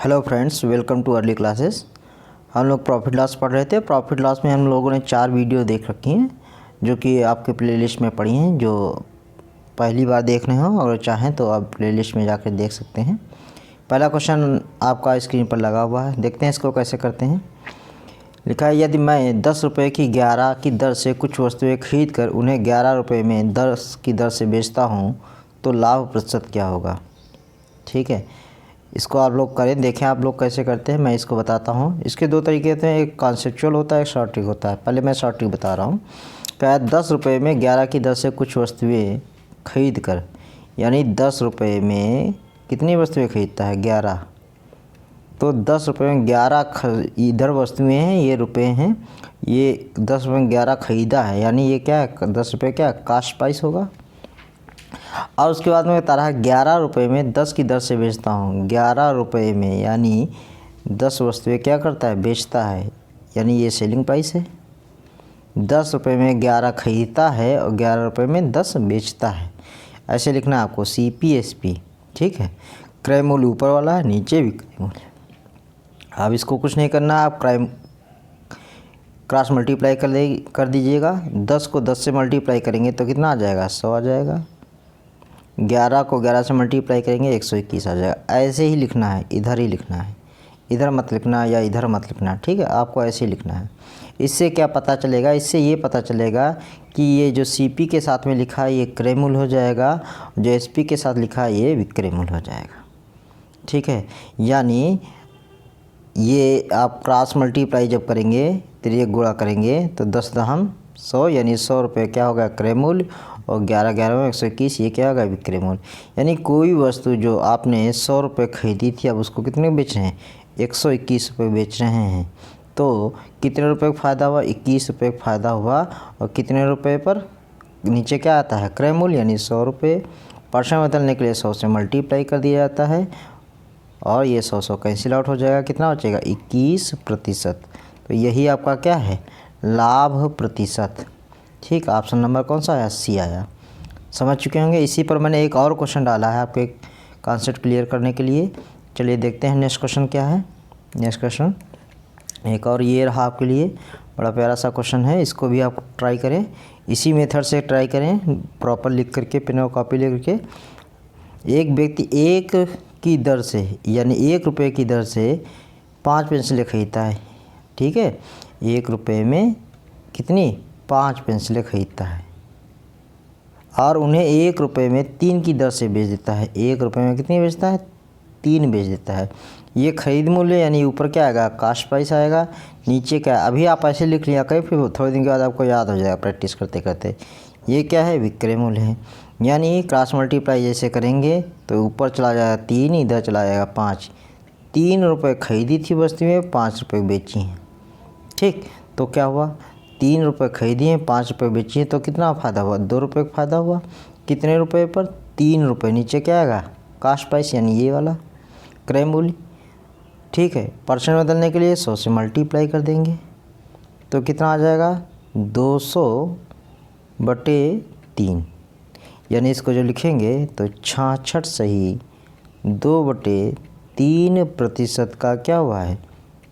Hello friends, welcome too early classes. हम लोग profit loss पढ़ रहे थे। प्रॉफिट लॉस में हम लोगों ने 4 वीडियो देख रखी हैं जो कि आपके प्लेलिस्ट में पड़ी हैं। जो पहली बार देख रहे हो और चाहें तो आप प्लेलिस्ट में जाकर देख सकते हैं। पहला क्वेश्चन आपका स्क्रीन पर लगा हुआ है, देखते हैं इसको कैसे करते हैं। लिखा है, यदि मैं 10 रुपये की 11 की दर से कुछ वस्तुएं खरीद कर उन्हें 11 रुपये में 10 की दर से बेचता हूँ तो लाभ प्रतिशत क्या होगा। ठीक है, इसको आप लोग करें, देखें आप लोग कैसे करते हैं। मैं इसको बताता हूँ। इसके 2 तरीके होते हैं, एक कॉन्सेप्चुअल होता है, एक शॉर्ट ट्रिक होता है। पहले मैं शॉर्ट ट्रिक बता रहा हूँ। क्या 10 रुपये में 11 की दर से कुछ वस्तुएं खरीद कर, यानी 10 रुपये में कितनी वस्तुएं खरीदता है, 11। तो 10 रुपये में 11 इधर वस्तुएं हैं, ये रुपये हैं। ये 10 रुपये में 11 खरीदा है, यानी ये क्या है, 10 रुपये क्या कास्ट प्राइस होगा। और उसके बाद में बता रहा है 11 रुपये में 10 की दर से बेचता हूँ। 11 रुपये में यानी 10 वस्तुएं क्या करता है, बेचता है, यानी ये सेलिंग प्राइस है। 10 रुपये में 11 खरीदता है और 11 रुपये में 10 बेचता है। ऐसे लिखना है आपको, CPSP। ठीक है, क्रय मूल्य ऊपर वाला है, नीचे विक्रय मूल्य। अब इसको कुछ नहीं करना, आप क्रॉस मल्टीप्लाई कर दीजिएगा। 10 को 10 से मल्टीप्लाई करेंगे तो कितना आ जाएगा, 100 आ जाएगा। 11 को 11 से मल्टीप्लाई करेंगे 121 आ जाएगा। ऐसे ही लिखना है, इधर ही लिखना है, इधर मत लिखना या इधर मत लिखना। ठीक है, आपको ऐसे ही लिखना है। इससे क्या पता चलेगा, इससे ये पता चलेगा कि ये जो CP के साथ में लिखा है ये क्रय मूल्य हो जाएगा, जो SP के साथ लिखा है ये विक्रय मूल्य हो जाएगा। ठीक है, यानी ये आप क्रॉस मल्टीप्लाई जब करेंगे तो ये गुणा करेंगे तो 10 दहम 100, यानी 100 रुपये क्या होगा, क्रय मूल्य, और 11 11 में 121, ये क्या होगा, विक्रय मूल्य। यानी कोई वस्तु जो आपने 100 रुपये खरीदी थी, अब उसको कितने बेच रहे हैं, 121 रुपये बेच रहे हैं। तो कितने रुपये का फ़ायदा हुआ, 21 रुपये का फ़ायदा हुआ। और कितने रुपये पर नीचे क्या आता है, क्रय मूल्य, यानी 100 रुपये। परसेंट बदलने के लिए 100 से मल्टीप्लाई कर दिया जाता है और ये 100 कैंसिल आउट हो जाएगा। कितना बचेगा, 21%। तो यही आपका क्या है, लाभ प्रतिशत। ठीक, ऑप्शन नंबर कौन सा आया, C आया। समझ चुके होंगे। इसी पर मैंने एक और क्वेश्चन डाला है आपके कॉन्सेप्ट क्लियर करने के लिए। चलिए देखते हैं नेक्स्ट क्वेश्चन क्या है। नेक्स्ट क्वेश्चन एक और ये रहा आपके लिए, बड़ा प्यारा सा क्वेश्चन है। इसको भी आप ट्राई करें, इसी मेथड से ट्राई करें, प्रॉपर लिख करके पेन और कॉपी ले करके। एक व्यक्ति 1 की दर से, यानी 1 रुपये की दर से 5 पेंसिलें खरीदता है। ठीक है, 1 रुपये में कितनी, 5 पेंसिलें खरीदता है और उन्हें 1 रुपये में 3 की दर से बेच देता है। 1 रुपये में कितनी बेचता है, 3 बेच देता है। ये खरीद मूल्य, यानी ऊपर क्या आएगा, कास्ट प्राइस आएगा, नीचे क्या, अभी आप ऐसे लिख लिया करें, फिर थोड़े दिन के बाद आपको याद हो जाएगा प्रैक्टिस करते करते। ये क्या है, विक्रय मूल्य है। यानी क्रॉस मल्टीप्लाई जैसे करेंगे तो ऊपर चला जाएगा 3, इधर चला जाएगा 5। 3 रुपये खरीदी थी वस्तु में, 5 रुपये बेची हैं। ठीक, तो क्या हुआ, 3 रुपये खरीदी हैं, 5 रुपये बेची हैं, तो कितना फ़ायदा हुआ, 2 रुपये का फ़ायदा हुआ। कितने रुपये पर, 3 रुपये। नीचे क्या आएगा, कास्ट प्राइस, यानी ये वाला क्रय मूल्य। ठीक है, परसेंट बदलने के लिए 100 से मल्टीप्लाई कर देंगे तो कितना आ जाएगा, 200/3। यानी इसको जो लिखेंगे तो 66 सही 2/3% का क्या हुआ है,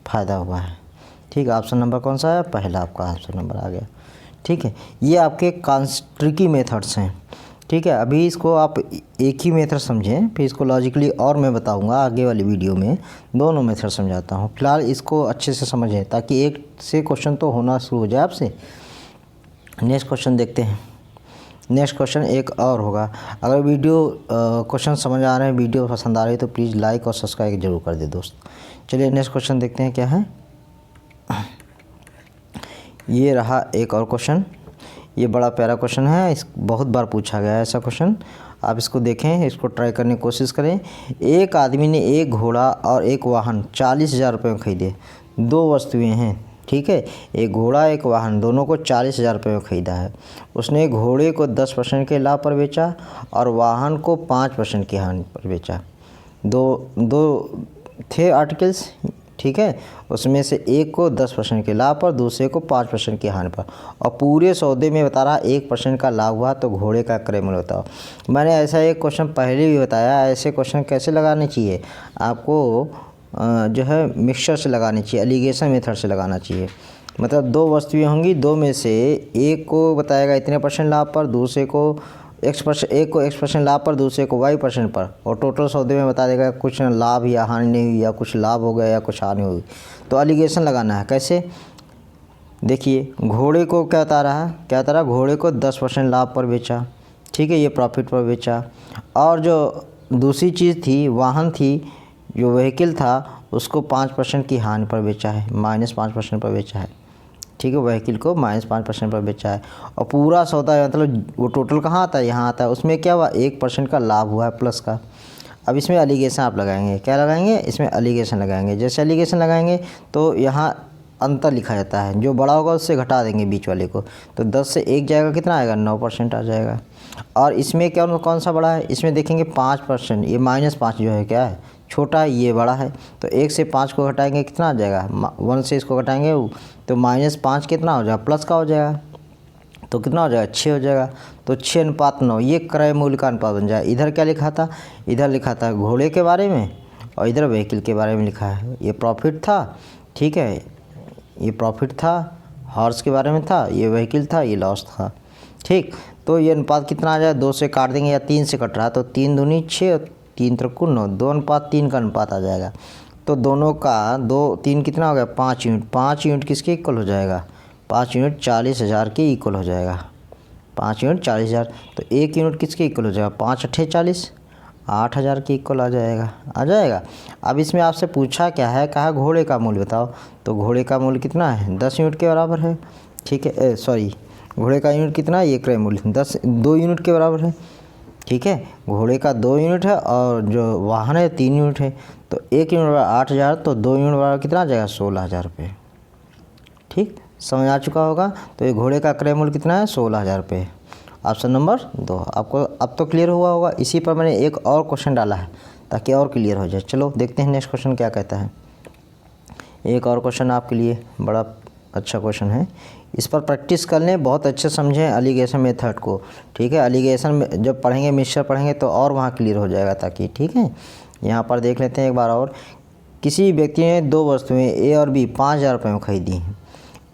फ़ायदा हुआ है। ठीक है, ऑप्शन नंबर कौन सा है, पहला आपका ऑप्शन नंबर आ गया। ठीक है, ये आपके ट्रिकी मेथड्स हैं। ठीक है, अभी इसको आप एक ही मेथड समझें, फिर इसको लॉजिकली और मैं बताऊंगा आगे वाली वीडियो में, दोनों मेथड समझाता हूँ। फिलहाल इसको अच्छे से समझें ताकि एक से क्वेश्चन तो होना शुरू हो जाए आपसे। नेक्स्ट क्वेश्चन देखते हैं। नेक्स्ट क्वेश्चन एक और होगा। अगर वीडियो क्वेश्चन समझ आ रहे हैं, वीडियो पसंद आ रही है तो प्लीज़ लाइक और सब्सक्राइब जरूर कर दे दोस्त। चलिए नेक्स्ट क्वेश्चन देखते हैं क्या है। ये रहा एक और क्वेश्चन। ये बड़ा प्यारा क्वेश्चन है, इस बहुत बार पूछा गया है ऐसा क्वेश्चन। आप इसको देखें, इसको ट्राई करने की कोशिश करें। एक आदमी ने एक घोड़ा और एक वाहन 40,000 रुपये में खरीदे। 2 वस्तुएं हैं, ठीक है, एक घोड़ा एक वाहन, दोनों को 40,000 रुपये में ख़रीदा है। उसने घोड़े को 10% के लाभ पर बेचा और वाहन को 5% की हानि पर बेचा। दो थे आर्टिकल्स, ठीक है, उसमें से एक को 10% के लाभ पर, दूसरे को 5% की हानि पर, और पूरे सौदे में बता रहा 1% का लाभ हुआ तो घोड़े का क्रय मूल्य बताओ। मैंने ऐसा एक क्वेश्चन पहले भी बताया, ऐसे क्वेश्चन कैसे लगाने चाहिए आपको, जो है मिक्सचर से लगानी चाहिए, एलिगेशन मेथड से लगाना चाहिए। मतलब दो वस्तुएं होंगी, दो में से एक को बताएगा इतने % लाभ पर, दूसरे को एक को X% लाभ पर, दूसरे को Y% पर, और टोटल सौदे में बता देगा कुछ लाभ या हानि नहीं हुई, या कुछ लाभ हो गया या कुछ हानि हुई। तो एलिगेशन लगाना है। कैसे? देखिए, घोड़े को क्या बता रहा, घोड़े को 10% लाभ पर बेचा, ठीक है, ये प्रॉफिट पर बेचा। और जो दूसरी चीज़ थी, वाहन थी, जो व्हीकल था, उसको 5% की हानि पर बेचा है, -5% पर बेचा है, ठीक है, व्हीकल को -5% पर बेचा है। और पूरा सौदा मतलब वो टोटल कहाँ आता है, यहाँ आता है, उसमें क्या हुआ, 1% का लाभ हुआ है प्लस का। अब इसमें एलिगेशन आप लगाएंगे, क्या लगाएंगे, इसमें एलिगेशन लगाएंगे। जैसे एलिगेशन लगाएंगे तो यहाँ अंतर लिखा जाता है, जो बड़ा होगा उससे घटा देंगे बीच वाले को, तो 10 से 1 जाएगा, कितना आएगा, 9% आ जाएगा। और इसमें क्या कौन सा बड़ा है, इसमें देखेंगे 5%, ये -5 जो है क्या है, छोटा है, ये बड़ा है। तो 1 से 5 को घटाएंगे, कितना आ जाएगा, 1 से इसको घटाएंगे तो -5 कितना हो जाएगा, प्लस का हो जाएगा, तो कितना हो जाएगा, 6 हो जाएगा। तो 6:9, ये क्रय मूल्य का अनुपात बन जाएगा। इधर क्या लिखा था, इधर लिखा था घोड़े के बारे में, और इधर व्हीकल के बारे में लिखा है। ये प्रॉफिट था, ठीक है, ये प्रॉफिट था, हॉर्स के बारे में था, ये व्हीकल था, ये लॉस था, ठीक। तो ये अनुपात कितना आ जाए, 2 से काट देंगे या 3 से कट रहा है, तो 3 दूनी 6 और 3 त्रिक 9, 2:3 का अनुपात आ जाएगा। तो दोनों का 3 कितना हो गया, 5 यूनिट। 5 यूनिट किसके इक्वल हो जाएगा, 5 यूनिट 40,000 के इक्वल हो जाएगा। 5 यूनिट 40,000, तो 1 यूनिट किसके इक्वल हो जाएगा, 5 × 8 = 40, 8,000 के इक्वल आ जाएगा। अब इसमें आपसे पूछा क्या है, कहा घोड़े का मूल्य बताओ, तो घोड़े का मूल्य कितना है, 10 यूनिट के बराबर है, ठीक है, सॉरी, घोड़े का यूनिट कितना है, ये क्रय मूल्य 2 यूनिट के बराबर है, ठीक है। घोड़े का 2 यूनिट है और जो वाहन है 3 यूनिट है, तो 1 यूनिट बराबर 8,000, तो 2 यूनिट बराबर कितना आ जाएगा, 16,000 रुपये, ठीक, समझ आ चुका होगा। तो ये घोड़े का क्रय मूल्य कितना है, 16,000 रुपये। ऑप्शन नंबर 2 आपको अब तो क्लियर हुआ होगा। इसी पर मैंने एक और क्वेश्चन डाला है ताकि और क्लियर हो जाए। चलो देखते हैं नेक्स्ट क्वेश्चन क्या कहता है। एक और क्वेश्चन आपके लिए बड़ा अच्छा क्वेश्चन है, इस पर प्रैक्टिस कर लें, बहुत अच्छे समझें एलिगेशन मेथड को, ठीक है। एलिगेशन में जब पढ़ेंगे, मिक्सचर पढ़ेंगे तो और वहाँ क्लियर हो जाएगा, ताकि, ठीक है। यहाँ पर देख लेते हैं एक बार और। किसी व्यक्ति ने 2 वस्तुएं ए और बी 5,000 रुपये में खरीदी हैं।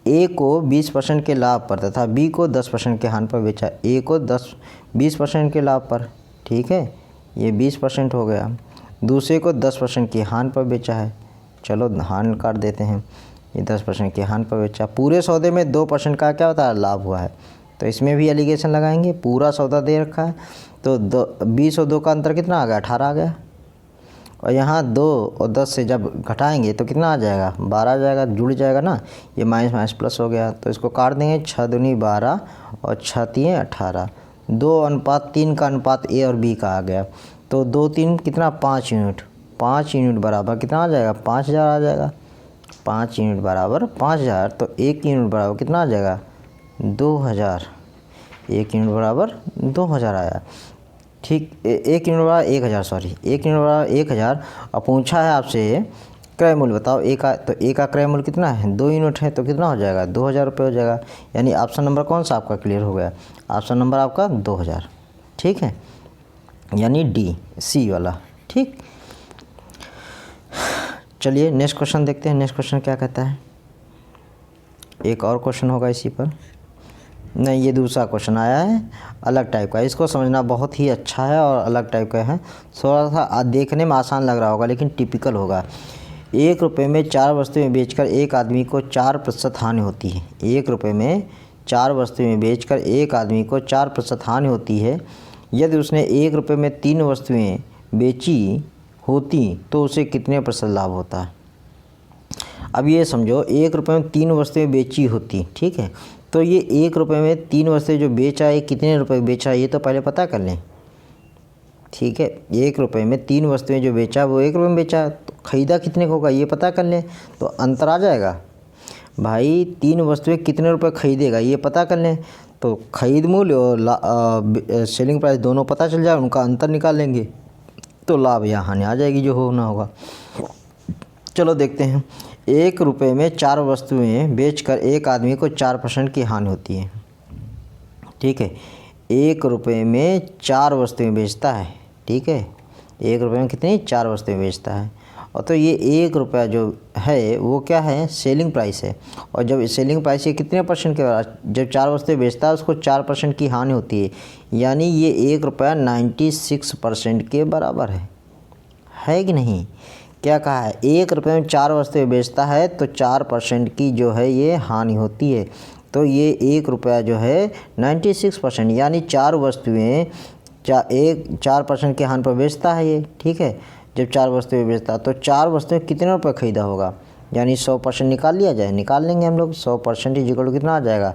ए को 20% के लाभ पर तथा बी को 10% के हानि पर बेचा। ए को 20% के लाभ पर, ठीक है, ये 20% हो गया। दूसरे को 10% की हानि पर बेचा है। चलो हानि काट देते हैं, ये 10% की हानि पर बेचा। पूरे सौदे में 2% का क्या होता है, लाभ हुआ है, तो इसमें भी एलिगेशन लगाएंगे। पूरा सौदा दे रखा है, तो 20 और 2 का अंतर कितना आ गया, 18 आ गया। और यहाँ 2 और 10 से जब घटाएंगे तो कितना आ जाएगा, 12 आ जाएगा, जुड़ जाएगा ना, ये माइनस प्लस हो गया। तो इसको काट देंगे, 6 दूनी 12 और 6 3 18, 2:3 का अनुपात ए और बी का आ गया। तो 2 3 कितना, 5 यूनिट, 5 यूनिट बराबर कितना आ जाएगा, 5,000 आ जाएगा। 5 यूनिट बराबर 5,000, तो 1 यूनिट बराबर कितना आ जाएगा, 2,000। 1 यूनिट बराबर 2,000 आया, ठीक। 1 यूनिट बराबर 1,000, सॉरी, 1 यूनिट बराबर 1,000। और पूछा है आपसे क्रय मूल्य बताओ ए का, तो ए का क्रय मूल्य कितना है, 2 यूनिट है, तो कितना हो जाएगा, 2,000 रुपये हो जाएगा। यानी ऑप्शन नंबर कौन सा आपका क्लियर हो गया, ऑप्शन नंबर आपका 2,000, ठीक है, यानी डी, सी वाला, ठीक। चलिए नेक्स्ट क्वेश्चन देखते हैं। नेक्स्ट क्वेश्चन क्या कहता है, एक और क्वेश्चन होगा इसी पर, नहीं, ये दूसरा क्वेश्चन आया है अलग टाइप का। इसको समझना बहुत ही अच्छा है और अलग टाइप का है, थोड़ा सा देखने में आसान लग रहा होगा लेकिन टिपिकल होगा। 1 रुपये में 4 वस्तुएं बेचकर एक आदमी को 4% हानि होती है। 1 रुपये में 4 वस्तुएं बेचकर एक आदमी को 4% हानि होती है। यदि उसने 1 रुपये में 3 वस्तुएं बेची होती तो उसे कितने % लाभ होता। अब ये समझो, 1 रुपये में 3 वस्तुएं बेची होती, ठीक है, तो ये 1 रुपये में 3 वस्तुएं जो बेचा है, कितने रुपए बेचा है ये तो पहले पता कर लें, ठीक है। 1 रुपये में 3 वस्तुएं जो बेचा वो 1 रुपये में बेचा, तो ख़रीदा कितने का होगा ये पता कर लें, तो अंतर आ जाएगा। भाई 3 वस्तुएं कितने रुपए खरीदेगा ये पता कर लें, तो खरीद मूल्य और सेलिंग प्राइस दोनों पता चल जाए, उनका अंतर निकाल लेंगे तो लाभ या हानि आ जाएगी जो होना होगा। चलो देखते हैं। 1 रुपये में 4 वस्तुएं बेचकर एक आदमी को 4% की हानि होती है, ठीक है। 1 रुपये में 4 वस्तुएं बेचता है, ठीक है, 1 रुपये में कितनी, 4 वस्तुएं बेचता है, और तो ये 1 रुपया जो है वो क्या है, सेलिंग प्राइस है। और जब सेलिंग प्राइस ये कितने परसेंट के बराबर, जब 4 वस्तुएं बेचता है उसको 4% की हानि होती है, यानी ये 1 रुपया 96% के बराबर है कि नहीं। क्या कहा है, 1 रुपये में 4 वस्तुएं बेचता है तो 4% की जो है ये हानि होती है। तो ये 1 रुपया जो है 96%, यानी 4 वस्तुएं 4% के हानि पर बेचता है ये, ठीक है। जब 4 वस्तुएं बेचता है तो 4 वस्तुएं कितने रुपये खरीदा होगा, यानी 100% निकाल लिया जाए, निकाल लेंगे हम लोग। 100% इक्वल टू कितना आ जाएगा,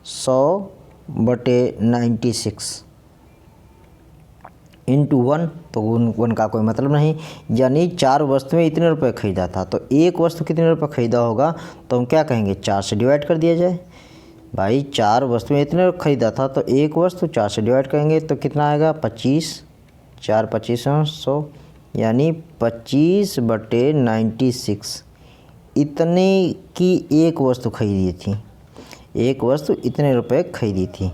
100/96 इंटू 1, तो 1 का कोई मतलब नहीं, यानी 4 वस्तुएं इतने रुपये खरीदा था, तो एक वस्तु कितने रुपये खरीदा होगा, तो हम क्या कहेंगे, 4 से डिवाइड कर दिया जाए। भाई 4 वस्तुएं इतने खरीदा था तो एक वस्तु 4 से डिवाइड करेंगे तो कितना आएगा, 25, 4 25 100, यानी 25/96 इतने की एक वस्तु खरीदी थी, एक वस्तु इतने रुपए खरीदी थी।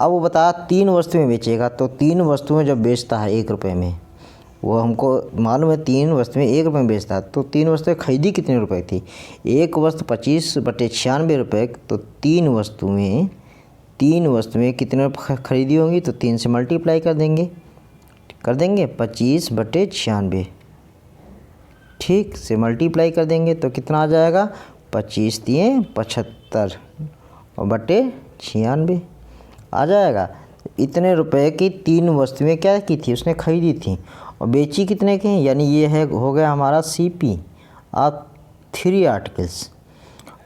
अब वो बता 3 वस्तुएं बेचेगा, तो 3 वस्तुएं जब बेचता है 1 रुपये में, वो हमको मालूम है 3 वस्तुएं 1 रुपये में बेचता है, तो 3 वस्तुएं खरीदी कितने रुपए थी, एक वस्तु 25/96 रुपये, तो 3 वस्तुएं कितने रुपये खरीदी होंगी, तो 3 से मल्टीप्लाई कर देंगे 25/96, ठीक से मल्टीप्लाई कर देंगे तो कितना आ जाएगा, 25 × 75 और /96 आ जाएगा। इतने रुपए की 3 वस्तुएं क्या की थी, उसने खरीदी थी, और बेची कितने की, यानी ये है हो गया हमारा CP ऑफ 3 आर्टिकल्स।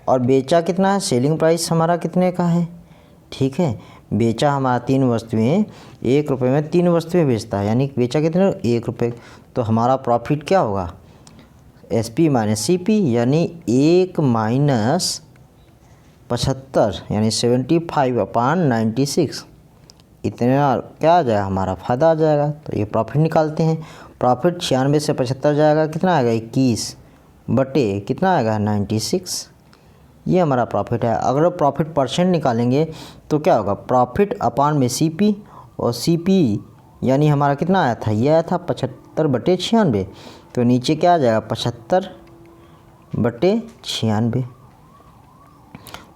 और बेचा कितना है, सेलिंग प्राइस हमारा कितने का है, ठीक है। बेचा हमारा 3 वस्तुएं, 1 रुपये में 3 वस्तुएं बेचता है, यानी बेचा कितने, 1 रुपये। तो हमारा प्रॉफिट क्या होगा, SP - CP, यानी 1 - 75, यानी 75/96 इतना क्या आ जाएगा, हमारा फ़ायदा आ जाएगा। तो ये प्रॉफिट निकालते हैं। प्रॉफिट 96 से 75 जाएगा, कितना आएगा, 21 बटे कितना आएगा, 96। ये हमारा प्रॉफिट है। अगर प्रॉफिट परसेंट निकालेंगे तो क्या होगा, प्रॉफिट अपॉन में CP, और CP यानी हमारा कितना आया था, ये आया था 75/96, तो नीचे क्या आ जाएगा, 75/96।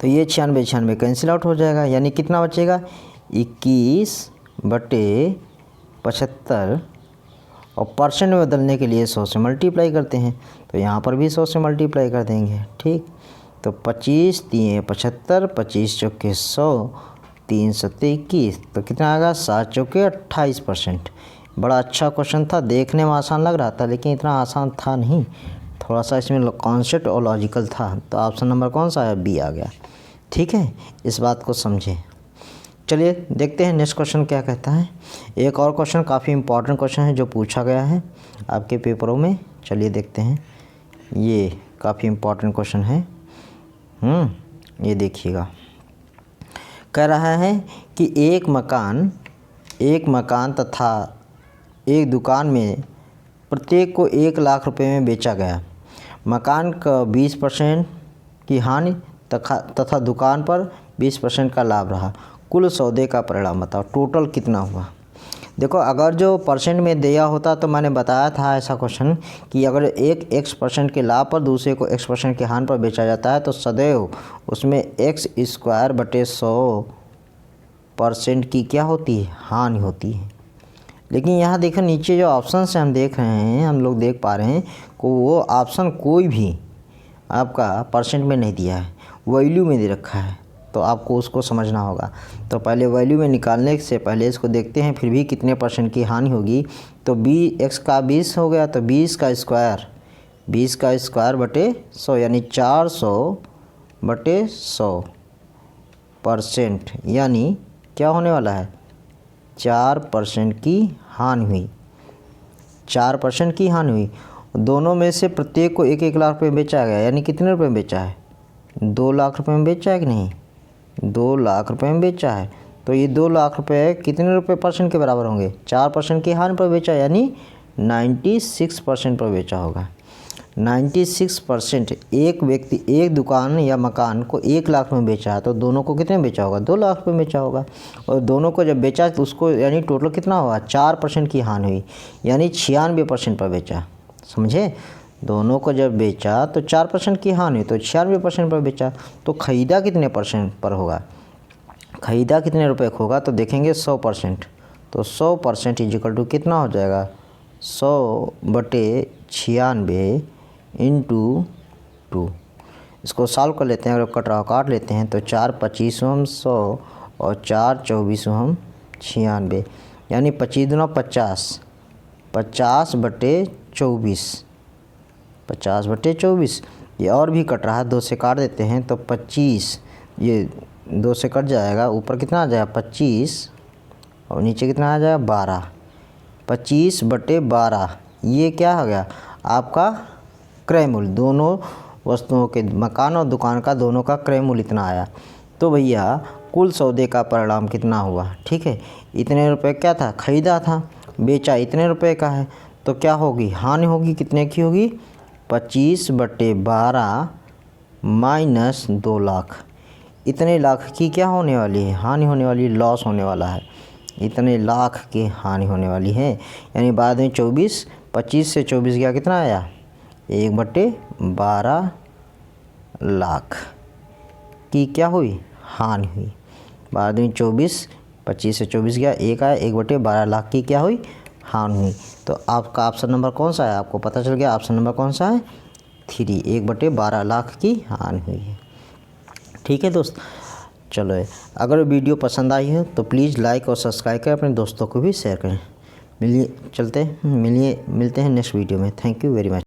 तो ये 96 कैंसिल आउट हो जाएगा, यानी कितना बचेगा, 21/75, और परसेंट में बदलने के लिए 100 से मल्टीप्लाई करते हैं, तो यहाँ पर भी 100 से मल्टीप्लाई कर देंगे, ठीक। तो 25 × 75, 25 × 4 = 100, 3 × 7 = 21, तो कितना आएगा, 7 × 4 = 28%। बड़ा अच्छा क्वेश्चन था, देखने में आसान लग रहा था लेकिन इतना आसान था नहीं, थोड़ा सा इसमें कॉन्सेप्ट और लॉजिकल था। तो ऑप्शन नंबर कौन सा है, B आ गया, ठीक है। इस बात को समझें। चलिए देखते हैं नेक्स्ट क्वेश्चन क्या कहता है। एक और क्वेश्चन काफ़ी इम्पोर्टेंट क्वेश्चन है जो पूछा गया है आपके पेपरों में। चलिए देखते हैं, ये काफ़ी इम्पोर्टेंट क्वेश्चन है। ये देखिएगा, कह रहा है कि एक मकान तथा एक दुकान में प्रत्येक को 1 लाख रुपए में बेचा गया। मकान का 20% की हानि तथा दुकान पर 20% का लाभ रहा। कुल सौदे का परिणाम बताओ, टोटल कितना हुआ। देखो, अगर जो परसेंट में दिया होता तो मैंने बताया था ऐसा क्वेश्चन कि अगर एक x% के लाभ पर दूसरे को x% के हानि पर बेचा जाता है तो सदैव उसमें x² / 100% की क्या होती है, हानि होती है। लेकिन यहाँ देखो नीचे जो ऑप्शन से हम देख रहे हैं, हम लोग देख पा रहे हैं कि वो ऑप्शन कोई भी आपका परसेंट में नहीं दिया है, वैल्यू में दे रखा है, तो आपको उसको समझना होगा। तो पहले वैल्यू में निकालने से पहले इसको देखते हैं, फिर भी कितने % की हानि होगी। तो x का 20 हो गया, तो 20 का स्क्वायर 100, यानी 400/100%, यानी क्या होने वाला है, 4% की हानि हुई, 4% की हानि हुई। दोनों में से प्रत्येक को 1-1 लाख रुपये में बेचा गया, यानी कितने रुपए में बेचा है, 2 लाख रुपये में बेचा है कि नहीं, 2 लाख रुपये में बेचा है। तो ये 2 लाख रुपये कितने रुपये % के बराबर होंगे, 4% की हानि पर बेचा, यानी 96% पर बेचा होगा। 96% एक व्यक्ति एक दुकान या मकान को 1 लाख में बेचा है, तो दोनों को कितने में बेचा होगा, 2 लाख रुपये में बेचा होगा। और दोनों को जब बेचा तो उसको यानी टोटल कितना हुआ, 4% की हानि हुई, यानी 96% पर बेचा। समझे। दोनों को जब बेचा तो 4% की हानि, तो 96% पर बेचा, तो ख़रीदा कितने परसेंट पर होगा, ख़रीदा कितने रुपए का होगा, तो देखेंगे 100%। तो 100% इजिकल टू कितना हो जाएगा, 100/96 इंटू 2। इसको सॉल्व कर लेते हैं, अगर कट रहा काट लेते हैं तो 4×25 100 और 4×24 96, यानी 25 दूना 50, 50/24, 50/24। ये और भी कट रहा है, 2 से काट देते हैं तो 25, ये 2 से कट जाएगा, ऊपर कितना आ जाएगा 25 और नीचे कितना आ जाएगा 12, 25/12। ये क्या हो गया आपका क्रय मूल्य, दोनों वस्तुओं के, मकान और दुकान का दोनों का क्रय मूल्य इतना आया। तो भैया कुल सौदे का परिणाम कितना हुआ, ठीक है, इतने रुपए क्या था, ख़रीदा था, बेचा इतने रुपए का है, तो क्या होगी, हानि होगी, कितने की होगी, 25/12 माइनस 2 लाख। इतने लाख की क्या होने वाली है, हानि होने वाली, लॉस होने वाला है, इतने लाख की हानि होने वाली है। यानी बाद में 25 से 24 गया, कितना आया, 1/12 लाख की क्या हुई, हानि हुई। बाद में 25 से 24 गया, 1 आया, 1/12 लाख की क्या हुई, हानि हुई। तो आपका ऑप्शन नंबर कौन सा है, आपको पता चल गया ऑप्शन नंबर कौन सा है, 3, 1/12 लाख की हानि हुई है। ठीक है दोस्त, चलो अगर वीडियो पसंद आई हो तो प्लीज़ लाइक और सब्सक्राइब करें, अपने दोस्तों को भी शेयर करें। मिलते हैं नेक्स्ट वीडियो में। Thank you very much.